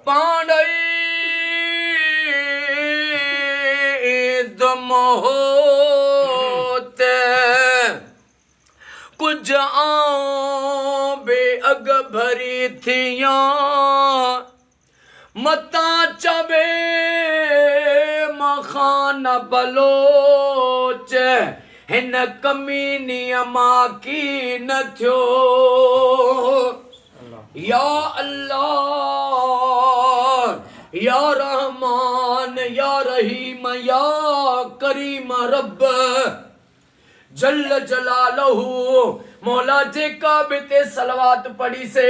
पांडई दम होते कुछ बे अग भरी थिया मता चवे मखान बलोच हिन कमीनी अमा की न थियो या अल्लाह या रहमान या रहीम या करीम रब जल जलालहू मौला जेका बि ते सलवात पढ़ी से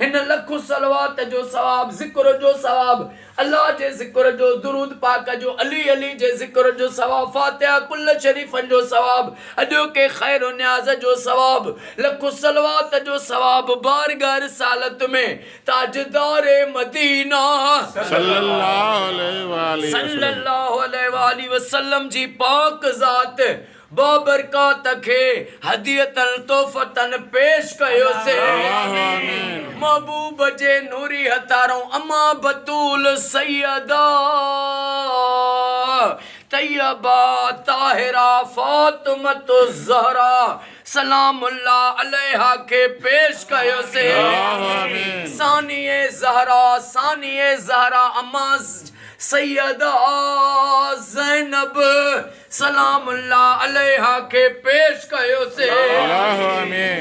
हिन लख सलवात जो सवाब ज़िक्र जो सवाब अल्लाह जे ज़िक्र जो दुरूद पाक जो अली अली जे ज़िक्र जो सवाब फातिहा कुल शरीफन जो सवाब अजो के खैर न्याज जो सवाब लख सलवात जो सवाब बारगाह रिसालत में ताजदार मदीना सल्लल्लाहु अलैहि वसल्लम जी पाक ज़ात बाबरकात खे हदियतन तोहफतन पेश कयो से महबूब जे नूरी हतारों अम्मा बतूल सैयदा तैयबा ताहिरा फातिमत ज़हरा सलामुल्लाह अलैहा के पेश कयो से सानिए ज़हरा अम्मा सैयदा ज़ैनब सलामुल्लाह अलैहा के पेश कयो से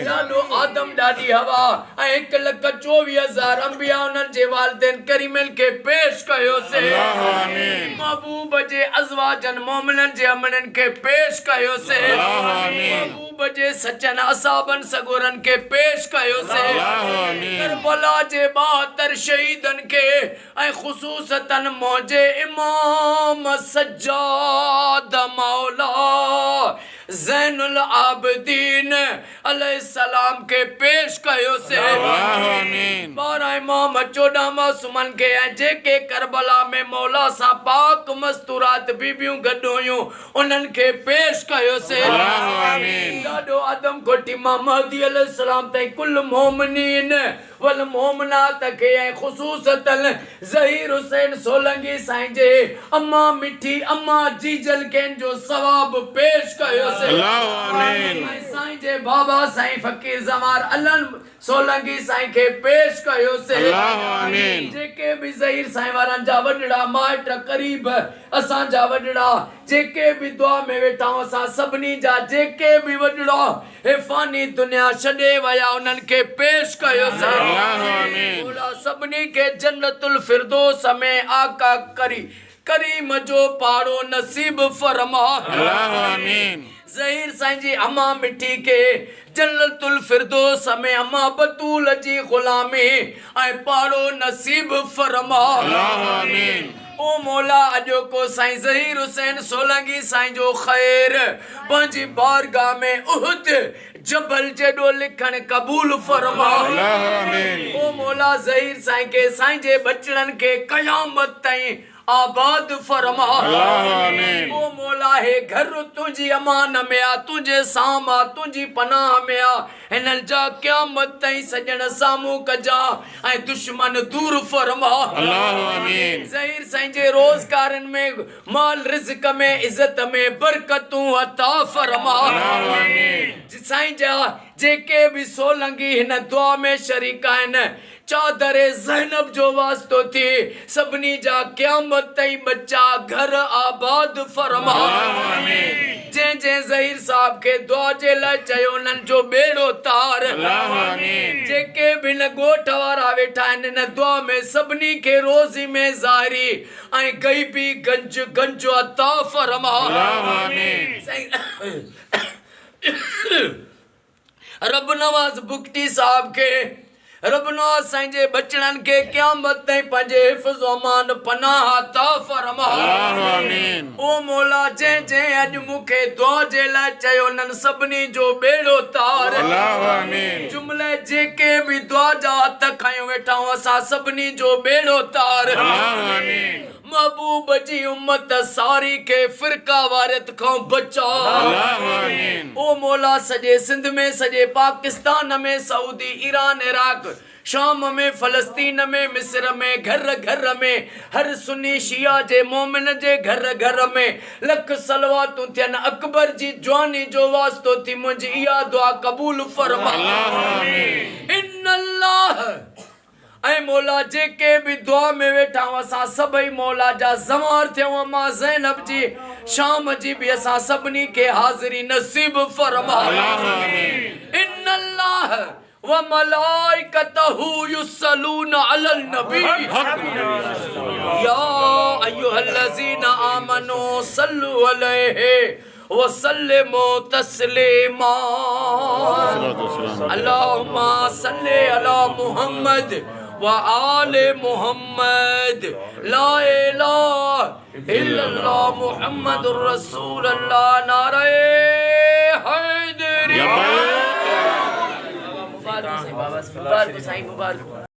ॾाढो आदम ॾाढी हवा ऐं 1,24,000 अंबिया उन्हनि जे वालिदैन करीमन के पेश कयो से महबूब जे अज़वाजन मोमिनन जे अमनन के पेश कयो से महबूब जे सचन असाबन सगोरन के पेश कयो से करबला जे 72 शहीदन के ऐं ख़ुसूसतन मौजे इमाम सज्जाद मौला ज़ैनुल आबिदीन अलैहिस्सलाम के पेश कयो से 12 इमाम 14 मासूमन के जेके करबला में मौला सा पाक मस्तूरात बीबियूं गॾु हुयूं उन्हनि के पेश कयो से ॾाढो आदम कोटी महदी अलैहिस्सलाम ताईं कुल मोमिनीन वल मोमनात के ऐं ख़ुसूसतन ज़हीर हुसैन सोलंगी साईं जे अम्मा मिठी अम्मा जीजल केन जो सवाब पेश कयो से साईं जे बाबा साईं फकीर ज़मार अलन सोलंगी साईं के पेश कयो से जेके भी ज़हीर साईं वारन जा वडड़ा माइट करीब असां जा वडड़ा जेके भी दुआ में वेठा असां सभनी जा जेके भी वडड़ा हे फानी दुनिया छॾे वया उन्हनि के पेश कयो से मौला सभनी के जन्नतुल फिरदौस में आका करीम जो पाड़ो नसीब फरमा ज़हीर साईं जी अम्मा मिठी के जन्नतुल फिरदौस में अम्मा बतूल जी गुलामी ऐं पाड़ो नसीब फरमा ओ मौला अजो को साईं ज़हीर हुसैन सोलंगी साईं जो खैर पंहिंजी बारगाह में उहद जबल जेडो लिखण कबूल फरमा ओ मौला ज़हीर साईं के साईं जे बचड़न के कयामत ताईं आबाद फरमा ओ मौला हे घर तुझी अमान में आ तुझे सामा तुझी पनाह में आ हिननि जा क़यामत ताईं सजण सामू कजा ऐं दुश्मन दूर फरमा ज़हीर साईं जे रोज़गारन में माल रिज़्क़ में इज़्ज़त में बरकतूं अता फरमा साईं जा जेके भी सोलंगी हिन दुआ में शरीक आहिनि चादरे ज़ैनब जो वास्तो थी सभनी जा क़यामत ताईं बच्चा घर आबाद फरमा जे ज़हीर साहब के दुआ जे लाइ चयो उन्हनि जो बेड़ो तार जेके भी न ॻोठ वारा वेठा आहिनि हिन दुआ में सभनी के रोज़ी में ज़ाहिरी ऐं ग़ैबी गंज अता फरमा रब नवाज़ बुगटी साहब के रबनो साईं जे बचड़न के क़यामत ताईं पंहिंजे हिफ़्ज़ अमान पनाह अता फरमा आमीन। ओ मौला जंहिं अॼु मूंखे दुआ जे लाइ चयो उन्हनि सभिनी जो बेड़ो तार आमीन। जुमिले जेके बि दुआ जा हथ खयूं वेठा आहियूं असां सभिनी जो बेड़ो तार आमीन। महबूब जी उम्मत सारी के फिरका वारियत खां बचा आमीन। ओ मौला सॼे सिंध में सॼे पाकिस्तान में सऊदी ईरान इराक शाम में, फलस्तीन में, मिस्र में, घर घर में, हर सुन्नी शिया जे मोमिन जे घर घर में लख सलवातूं थियन अकबर जी जवानी जो वास्तो थी। मुंहिंजी इहा दुआ क़बूल फरमा। इन्नल्लाह ऐं मौला जेके भी दुआ में वेठा असां सभई मौला जा ज़मार थियूं। मां ज़ैनब जी शाम जी भी असां सभिनी के हाज़िरी नसीब फरमा। इन्नल्लाह व मलाइकतहु युसल्लूना अलल नबी या अय्युहल्लज़ीना आमनू सल्लु अलैहि व सल्लिमू तस्लीमा। अल्लाहुम्मा सल्लि अला मुहम्मद व आले मुहम्मद। ला इलाहा इल्लल्लाह मुहम्मदुर रसूलुल्लाह। नारे हैदरी। मुबारक साईं, बाबा मुबारक साईं, मुबारक।